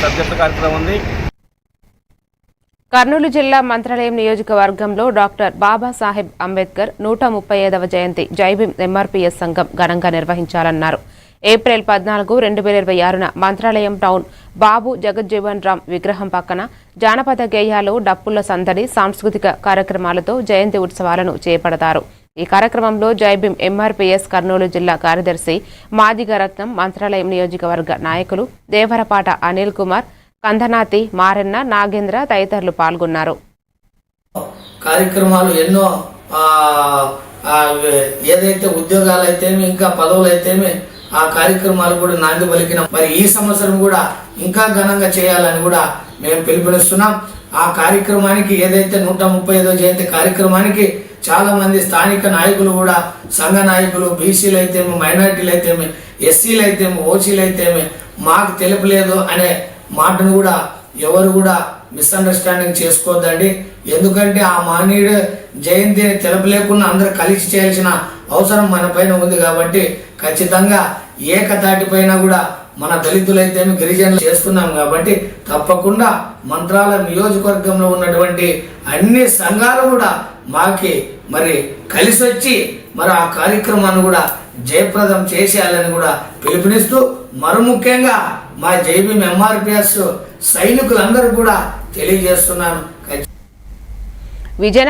Subject కార్యక్రమం ఉంది. కర్నూలు జిల్లా మంత్రాలయం నియోజకవర్గంలో డాక్టర్ బాబాసాహెబ్ అంబేద్కర్ 135వ జయంతి జైభీం ఎంఆర్పీఎస్ సంఘం ఘనంగా నిర్వహించాలన్నారు. ఏప్రిల్ 14, 2026న మంత్రాలయం టౌన్ బాబు జగజ్జీవన్ రామ్ విగ్రహం పక్కన జానపద గేయాలు, డప్పుల సందడి, సాంస్కృతిక కార్యక్రమాలతో జయంతి ఉత్సవాలను చేపడతారు. ఈ కార్యక్రమంలో జైభీం ఎంఆర్పీఎస్ కర్నూలు జిల్లా కార్యదర్శి మాదిగరత్నం, మంత్రాలయం నియోజకవర్గ నాయకులు దేవరపాట అనిల్ కుమార్, కందనాతి మారెన్న, నాగేంద్ర తదితరులు పాల్గొన్నారు. కార్యక్రమాలు ఎన్నో ఏదైతే ఉద్యోగాలు అయితేమి, ఇంకా పదవులు అయితేమి ఆ కార్యక్రమాలు కూడా నాంది పలికిన మరి ఈ సంవత్సరం కూడా ఇంకా ఘనంగా చేయాలని కూడా మేము పిలుపునిస్తున్నాం. ఆ కార్యక్రమానికి ఏదైతే 135వ జయంతి కార్యక్రమానికి చాలా మంది స్థానిక నాయకులు కూడా, సంఘ నాయకులు, బీసీలు అయితేమి, మైనారిటీలు అయితేమి, ఎస్సీలు అయితేమి, ఓసీలు అయితేమి మాకు తెలుపలేదు అనే మాటను కూడా ఎవరు కూడా మిస్అండర్స్టాండింగ్ చేసుకోవద్దండి. ఎందుకంటే ఆ మహనీయుడు జయంతిని తెలపలేకుండా అందరూ కలిసి చేయాల్సిన అవసరం మన పైన ఉంది. కాబట్టి ఖచ్చితంగా ఏకతాటిపైన కూడా మన దళితులైతేమి, గిరిజనులు చేస్తున్నాం. కాబట్టి తప్పకుండా మంత్రాలయం నియోజకవర్గంలో ఉన్నటువంటి అన్ని సంఘాలు కూడా మాకి మరి కలిసి వచ్చి మరి ఆ కార్యక్రమాన్ని కూడా జయప్రదం చేసేయాలని కూడా పిలుపునిస్తూ, మరి ముఖ్యంగా మా జైభీం ఎంఆర్పీఎస్ సైనికులందరూ కూడా తెలియజేస్తున్నాను.